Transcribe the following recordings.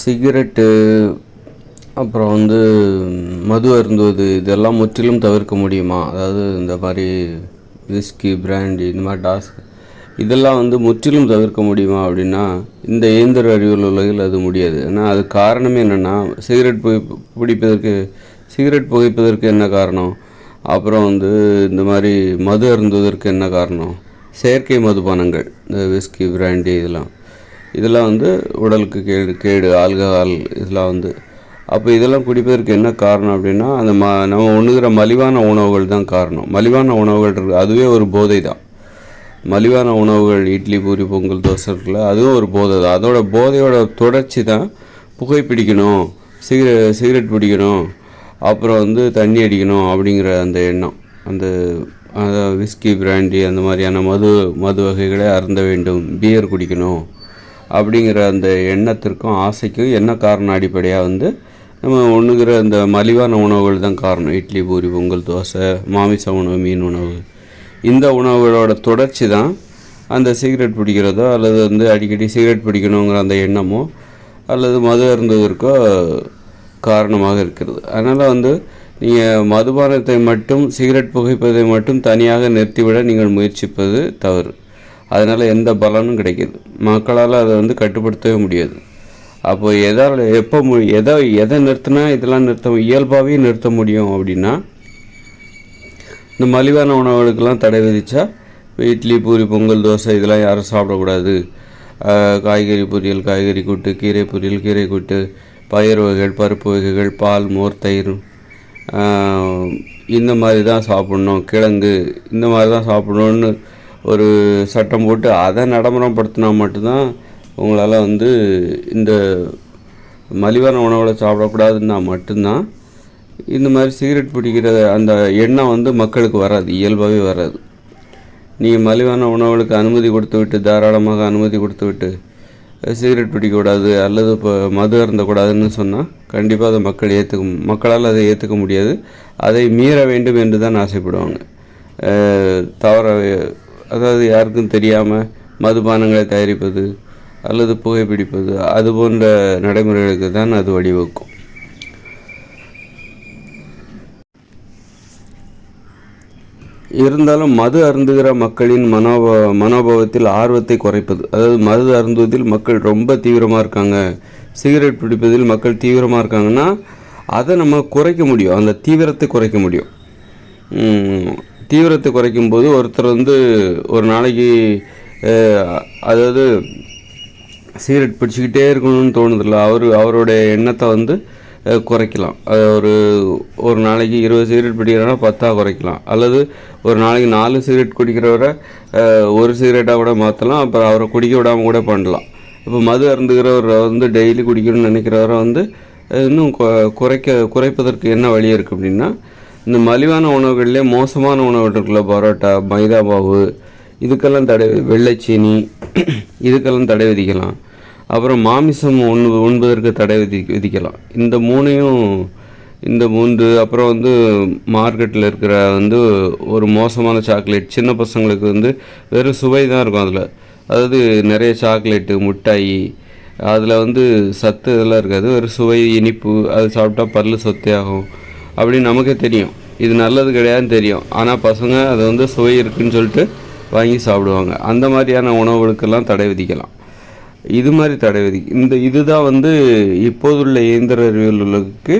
Cigarette, அப்புறம் மது அருந்துவது இதெல்லாம் முற்றிலும் தவிர்க்க முடியுமா? அதாவது இந்த மாதிரி விஸ்கி, பிராண்டி இந்த மாதிரி இதெல்லாம் முற்றிலும் தவிர்க்க முடியுமா அப்படின்னா, இந்த இயந்திர அறிவியல் உலகில் அது முடியாது. ஏன்னா அது காரணமே என்னென்னா, சிகரெட் புகைப்பதற்கு என்ன காரணம், அப்புறம் இந்த மாதிரி மது அருந்துவதற்கு என்ன காரணம், செயற்கை மதுபானங்கள், இந்த விஸ்கி, பிராண்டி இதெல்லாம் உடலுக்கு கேடு ஆல்கஹால் இதெல்லாம் அப்போ இதெல்லாம் குடிப்பதற்கு என்ன காரணம் அப்படின்னா, அந்த நம்ம உண்ணுகிற மலிவான உணவுகள் தான் காரணம். மலிவான உணவுகள் இருக்குது, அதுவே ஒரு போதை தான். மலிவான உணவுகள், இட்லி, பூரி, பொங்கல், தோசை இருக்குல்ல, அதுவும் ஒரு போதை தான். அதோட போதையோட தொடர்ச்சி தான் புகைப்பிடிக்கணும், சிகரெட் பிடிக்கணும், அப்புறம் தண்ணி அடிக்கணும் அப்படிங்கிற அந்த எண்ணம். அந்த விஸ்கி, பிராண்டி அந்த மாதிரியான மது வகைகளை அருந்த வேண்டும், பியர் குடிக்கணும் அப்படிங்கிற அந்த எண்ணத்திற்கும் ஆசைக்கும் என்ன காரணம்? அடிப்படையாக நம்ம உண்ணுகிற அந்த மலிவான உணவுகள் தான் காரணம். இட்லி, பூரி, பொங்கல், தோசை, மாமிச உணவு, மீன் உணவு, இந்த உணவுகளோட தொடர்ச்சி தான் அந்த சிகரெட் பிடிக்கிறதோ அல்லது அடிக்கடி சிகரெட் பிடிக்கணுங்கிற அந்த எண்ணமோ அல்லது மது அருந்துவதற்கோ காரணமாக இருக்கிறது. அதனால் நீங்கள் மதுபானத்தை மட்டும், சிகரெட் புகைப்பதை மட்டும் தனியாக நிறுத்திவிட நீங்கள் முயற்சிப்பது தவறு. அதனால் எந்த பலனும் கிடைக்கிது, மக்களால் அதை கட்டுப்படுத்தவே முடியாது. அப்போ எதை நிறுத்தினா இதெல்லாம் இயல்பாகவே நிறுத்த முடியும் அப்படின்னா, இந்த மலிவான உணவுகளுக்கெல்லாம் தடை விதித்தா, இட்லி, பூரி, பொங்கல், தோசை இதெல்லாம் யாரும் சாப்பிடக்கூடாது. காய்கறி பொரியல், காய்கறி கூட்டு, கீரை பொரியல், கீரை கூட்டு, பயிர் வகைகள், பருப்பு வகைகள், பால், மோர், தயிர் இந்த மாதிரி தான் சாப்பிட்ணும், கிழங்கு இந்த மாதிரி தான் சாப்பிட்ணுன்னு ஒரு சட்டம் போட்டு அதை நடைமுறைப்படுத்தினா மட்டும்தான் உங்களால் இந்த மலிவான உணவுகளை சாப்பிடக்கூடாதுன்னா மட்டும்தான் இந்த மாதிரி சிகரெட் பிடிக்கிற அந்த எண்ணம் மக்களுக்கு வராது, இயல்பாகவே வராது. நீங்கள் மலிவான உணவுகளுக்கு அனுமதி கொடுத்து விட்டு, தாராளமாக அனுமதி கொடுத்து விட்டு சிகரெட் பிடிக்கக்கூடாது அல்லது இப்போ மது அருந்தக்கூடாதுன்னு சொன்னால் கண்டிப்பாக அதை மக்களால் அதை ஏற்றுக்க முடியாது. அதை மீற வேண்டும் என்று தான் ஆசைப்படுவாங்க. அதாவது யாருக்கும் தெரியாமல் மதுபானங்களை தயாரிப்பது அல்லது புகைப்பிடிப்பது அது போன்ற நடைமுறைகளுக்கு தான் அது வழிவகுக்கும். இருந்தாலும் மது அருந்துகிற மக்களின் மனோபாவத்தில் ஆர்வத்தை குறைப்பது, அதாவது மது அருந்துவதில் மக்கள் ரொம்ப தீவிரமாக இருக்காங்க, சிகரெட் பிடிப்பதில் மக்கள் தீவிரமாக இருக்காங்கன்னா அதை நம்ம குறைக்க முடியும், அந்த தீவிரத்தை குறைக்க முடியும். தீவிரத்தை குறைக்கும்போது ஒருத்தர் ஒரு நாளைக்கு அதாவது சிகரெட் பிடிச்சிக்கிட்டே இருக்கணும்னு தோணுதில்ல, அவருடைய எண்ணத்தை குறைக்கலாம். ஒரு நாளைக்கு 20 சிகரெட் பிடிக்கிறவரை 10 குறைக்கலாம், அல்லது ஒரு நாளைக்கு 4 சிகரெட் குடிக்கிறவரை 1 சிகரெட்டாக கூட மாற்றலாம். அப்புறம் அவரை குடிக்க விடாமல் கூட பண்ணலாம். இப்போ மது அருந்துகிறவர் டெய்லி குடிக்கணும்னு நினைக்கிறவரை இன்னும் குறைப்பதற்கு என்ன வழி இருக்குது அப்படின்னா, இந்த மலிவான உணவுகள்லேயே மோசமான உணவுகள் இருக்குல்ல, பரோட்டா, மைதா மாவு, இதுக்கெல்லாம் வெள்ளைச்சீனி இதுக்கெல்லாம் தடை விதிக்கலாம். அப்புறம் மாமிசம் உண்பதற்கு தடை விதிக்கலாம். இந்த மூன்று அப்புறம் மார்க்கெட்டில் இருக்கிற ஒரு மோசமான சாக்லேட், சின்ன பசங்களுக்கு வெறும் சுவை தான் இருக்கும் அதில். அதாவது நிறைய சாக்லேட்டு, மிட்டாய், அதில் சத்து இதெல்லாம் இருக்காது, வெறும் சுவை, இனிப்பு, அது சாப்பிட்டா பல்லு சொத்தையாகும் அப்படின்னு நமக்கே தெரியும். இது நல்லது கிடையாதுன்னு தெரியும், ஆனால் பசங்க அதை சுவை இருக்குதுன்னு சொல்லிட்டு வாங்கி சாப்பிடுவாங்க. அந்த மாதிரியான உணவுகளுக்கெல்லாம் தடை விதிக்கலாம். இது மாதிரி தடை இதுதான் இப்போதுள்ள இயந்திர அறிவியலுக்கு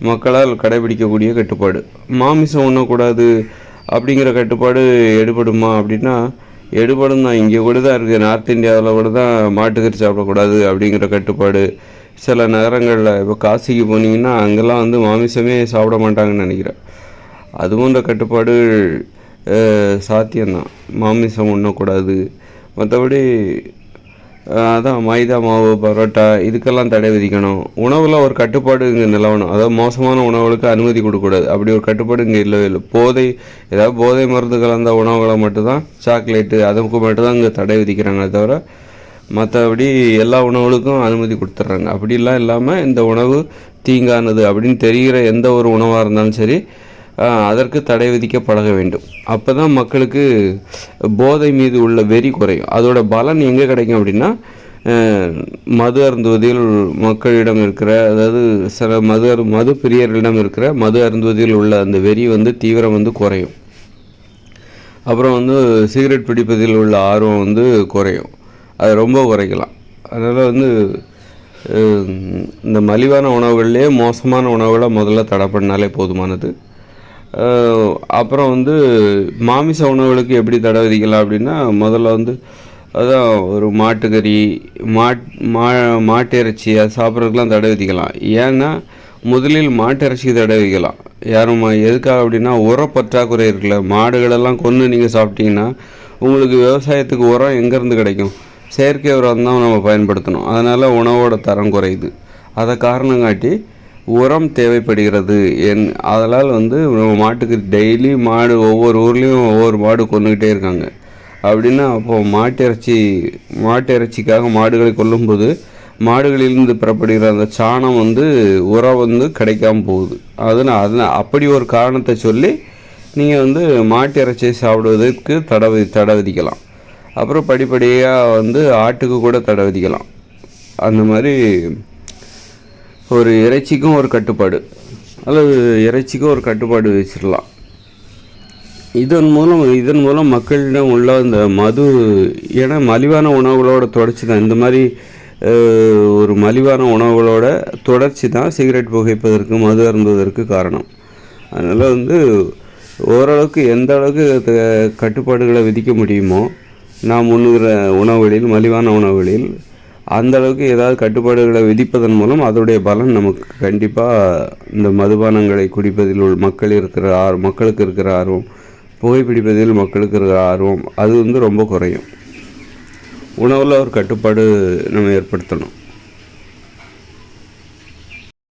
மக்களால் கடைபிடிக்கக்கூடிய கட்டுப்பாடு. மாமிசம் உண்ணக்கூடாது அப்படிங்கிற கட்டுப்பாடு எடுபடுமா அப்படின்னா எடுபடும் தான். இங்கே கூட தான் இருக்குது, நார்த் இந்தியாவில் கூட தான் மாட்டுக்கறி சாப்பிடக்கூடாது அப்படிங்கிற கட்டுப்பாடு. சில நகரங்களில் இப்போ காசிக்கு போனீங்கன்னா அங்கெல்லாம் மாமிசமே சாப்பிட மாட்டாங்கன்னு நினைக்கிறேன். அது போன்ற கட்டுப்பாடு சாத்தியம்தான், மாமிசம் உண்ணக்கூடாது. மற்றபடி அதான் மைதா மாவு, பரோட்டா இதுக்கெல்லாம் தடை விதிக்கணும். உணவில் ஒரு கட்டுப்பாடு இங்கே நிலவணும். அதாவது மோசமான உணவுகளுக்கு அனுமதி கொடுக்கக்கூடாது, அப்படி ஒரு கட்டுப்பாடு இங்கே இல்லவே இல்லை. ஏதாவது போதை மருந்து கலந்த உணவுகளை மட்டும்தான், சாக்லேட்டு அதுக்கு மட்டும்தான் இங்கே தடை விதிக்கிறாங்களே தவிர மற்றபடி எல்லா உணவுகளுக்கும் அனுமதி கொடுத்துட்றாங்க. அப்படிலாம் இல்லாமல் இந்த உணவு தீங்கானது அப்படின்னு தெரிகிற எந்த ஒரு உணவாக இருந்தாலும் சரி அதற்கு தடை விதிக்க பழக வேண்டும். அப்போ தான் மக்களுக்கு போதை மீது உள்ள வெறி குறையும். அதோட பலன் எங்கே கிடைக்கும் அப்படின்னா, மது அருந்துவதில் மக்களிடம் இருக்கிற, அதாவது சில மது பிரியர்களிடம் இருக்கிற மது அருந்துவதில் உள்ள அந்த வெறி வந்து தீவிரம் வந்து குறையும். அப்புறம் வந்து சிகரெட் பிடிப்பதில் உள்ள ஆர்வம் வந்து குறையும், அது ரொம்ப குறைக்கலாம். அதனால் வந்து இந்த மலிவான உணவுகள்லேயே மோசமான உணவுகளை முதல்ல தடை பண்ணாலே போதுமானது. அப்புறம் வந்து மாமிச உணவுகளுக்கு எப்படி தடை விதிக்கலாம் அப்படின்னா, முதல்ல வந்து அதான் ஒரு மாட்டுக்கறி, மாட்டு இறைச்சி அது சாப்பிட்றதுக்கெலாம் தடை விதிக்கலாம். ஏன்னா முதலில் மாட்டு இறைச்சிக்கு தடை விதிக்கலாம். யாரும் எதுக்காக அப்படின்னா, உரப்பற்றாக்குறை இருக்குல்ல. மாடுகளெல்லாம் கொன்று நீங்கள் சாப்பிட்டீங்கன்னா உங்களுக்கு விவசாயத்துக்கு உரம் எங்கேருந்து கிடைக்கும்? செயற்கை உரம் தான் நம்ம பயன்படுத்தணும். அதனால் உணவோட தரம் குறையுது. அதை காரணம் காட்டி உரம் தேவைப்படுகிறது. அதனால் வந்து நம்ம மாட்டுக்கு டெய்லி ஒவ்வொரு ஊர்லேயும் ஒவ்வொரு மாடு கொண்டுக்கிட்டே இருக்காங்க அப்படின்னா, அப்போது மாட்டு இறைச்சிக்காக மாடுகளை கொல்லும்போது மாடுகளிலிருந்து பெறப்படுகிற அந்த சாணம் வந்து உரம் வந்து கிடைக்காம போகுது. அதனால் அப்படி ஒரு காரணத்தை சொல்லி நீங்கள் வந்து மாட்டு இறைச்சியை சாப்பிடுவதற்கு தடை விதிக்கலாம். அப்புறம் படிப்படியாக வந்து ஆட்டுக்கு கூட தடை விதிக்கலாம். அந்த மாதிரி ஒரு இறைச்சிக்கும் ஒரு கட்டுப்பாடு, அல்லது இறைச்சிக்கும் ஒரு கட்டுப்பாடு வச்சிடலாம். இதன் மூலம் மக்களிடம் உள்ள இந்த மது, ஏன்னா மலிவான உணவுகளோட தொடர்ச்சி தான் இந்த மாதிரி ஒரு மலிவான உணவுகளோட தொடர்ச்சி தான் சிகரெட் புகைப்பதற்கு, மது அருந்துவதற்கு காரணம். அதனால் வந்து ஓரளவுக்கு எந்த அளவுக்கு கட்டுப்பாடுகளை விதிக்க முடியுமோ நாம் உண்ணுகிற உணவுகளில், மலிவான உணவுகளில் அந்த அளவுக்கு ஏதாவது கட்டுப்பாடுகளை விதிப்பதன் மூலம் அதோடைய பலன் நமக்கு கண்டிப்பாக இந்த மதுபானங்களை குடிப்பதில் மக்களுக்கு இருக்கிற ஆர்வம், புகைப்பிடிப்பதில் மக்களுக்கு இருக்கிற ஆர்வம் அது வந்து ரொம்ப குறையும். உணவில் ஒரு கட்டுப்பாடு நம்ம ஏற்படுத்தணும்.